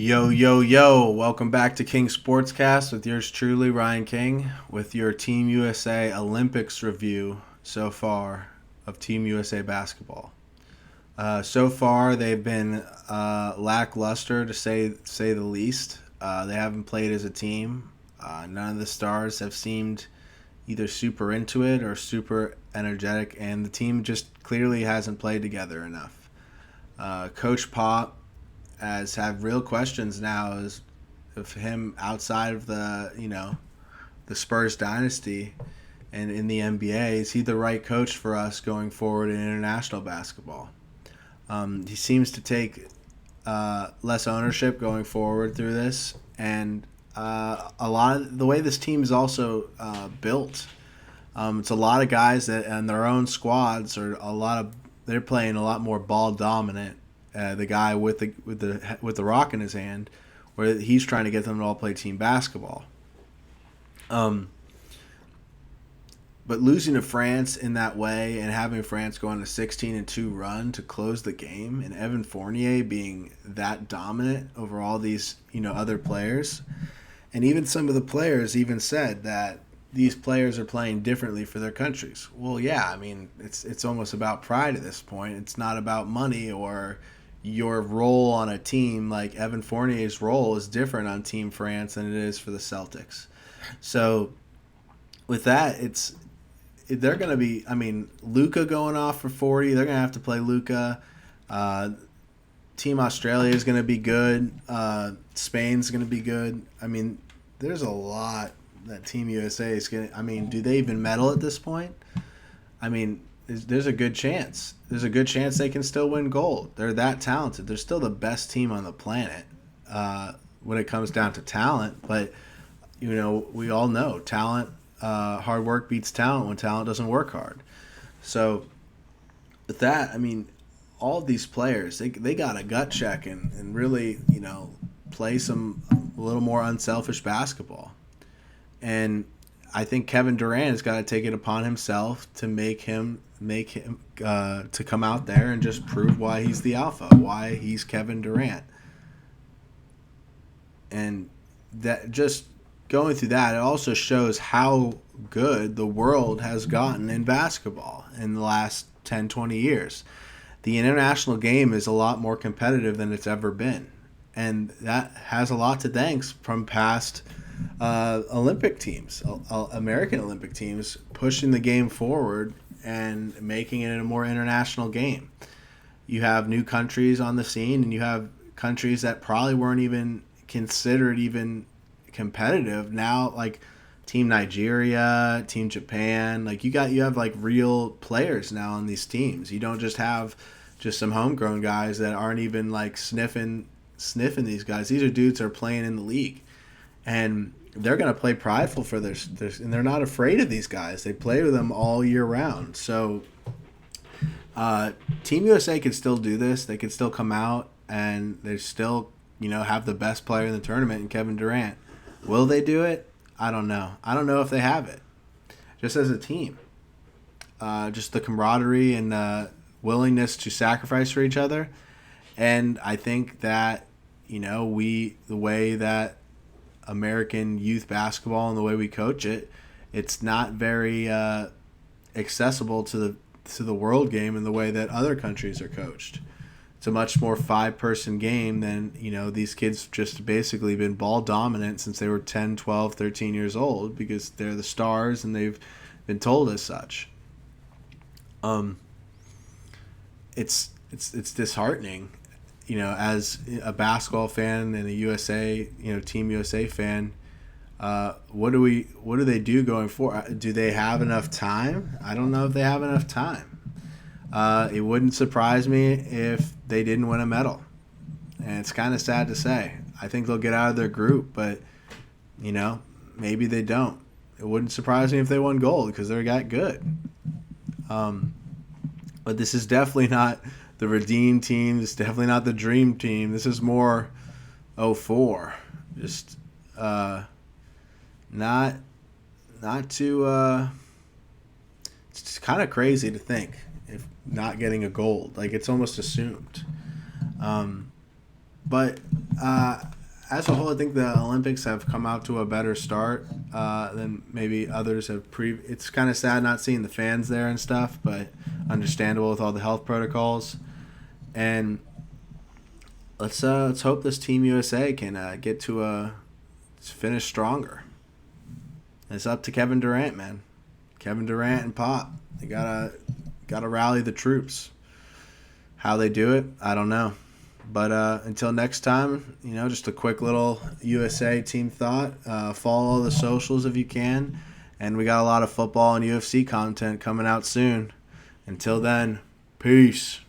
Yo, yo, yo. Welcome back to King Sportscast with yours truly, Ryan King, with your Team USA Olympics review so far of Team USA basketball. So far, they've been lackluster to say the least. They haven't played as a team. None of the stars have seemed either super into it or super energetic, and the team just clearly hasn't played together enough. Coach Pop has had real questions now as of him outside of the Spurs dynasty and in the NBA. Is he the right coach for us going forward in international basketball? He seems to take less ownership going forward through this, and a lot of the way this team is also built. It's a lot of guys that and their own squads are a lot of they're playing a lot more ball dominant. The guy with the rock in his hand, where he's trying to get them to all play team basketball. Um, but losing to France in that way and having France go on a 16-2 run to close the game, and Evan Fournier being that dominant over all these other players, and even some of the players even said that these players are playing differently for their countries. Well, yeah, I mean it's almost about pride at this point. It's not about money or your role on a team. Like Evan Fournier's role is different on Team France than it is for the Celtics. So with that, they're going to be. I mean, Luka going off for 40. They're going to have to play Luka. Team Australia is going to be good. Spain's going to be good. I mean, there's a lot that Team USA is going to. I mean, do they even medal at this point? I mean, there's a good chance. There's a good chance they can still win gold. They're that talented. They're still the best team on the planet when it comes down to talent. But, we all know talent, hard work beats talent when talent doesn't work hard. So, with that, I mean, all of these players, they got a gut check and really, play some a little more unselfish basketball. And I think Kevin Durant has got to take it upon himself to make him to come out there and just prove why he's the alpha, why he's Kevin Durant. And that just going through that, it also shows how good the world has gotten in basketball in the last 10, 20 years. The international game is a lot more competitive than it's ever been. And that has a lot to thanks from past Olympic teams, American Olympic teams, pushing the game forward and making it a more international game. You have new countries on the scene, and you have countries that probably weren't even considered even competitive now, like Team Nigeria, Team Japan. Like you have like real players now on these teams. You don't just have just some homegrown guys that aren't even like sniffing these guys. These are dudes that are playing in the league. And they're going to play prideful for their, and they're not afraid of these guys. They play with them all year round. So Team USA could still do this. They could still come out and they still, have the best player in the tournament in Kevin Durant. Will they do it? I don't know. I don't know if they have it. Just as a team. Just the camaraderie and willingness to sacrifice for each other. And I think that, the way that American youth basketball and the way we coach it, it's not very accessible to the world game in the way that other countries are coached. It's a much more five-person game than, these kids just basically been ball dominant since they were 10, 12, 13 years old because they're the stars and they've been told as such. It's disheartening. As a basketball fan and a USA, Team USA fan, what do they do going forward? Do they have enough time? I don't know if they have enough time. It wouldn't surprise me if they didn't win a medal, and it's kind of sad to say. I think they'll get out of their group, but maybe they don't. It wouldn't surprise me if they won gold because they're that good. But this is definitely not the redeemed team. This is definitely not the dream team. This is more 04. Just not too. It's kind of crazy to think if not getting a gold. Like it's almost assumed. But as a whole, I think the Olympics have come out to a better start than maybe others have. It's kind of sad not seeing the fans there and stuff, but understandable with all the health protocols. And let's hope this Team USA can get to a finish stronger. It's up to Kevin Durant, man. Kevin Durant and Pop. They gotta rally the troops. How they do it, I don't know. But until next time, just a quick little USA team thought. Follow the socials if you can. And we got a lot of football and UFC content coming out soon. Until then, peace.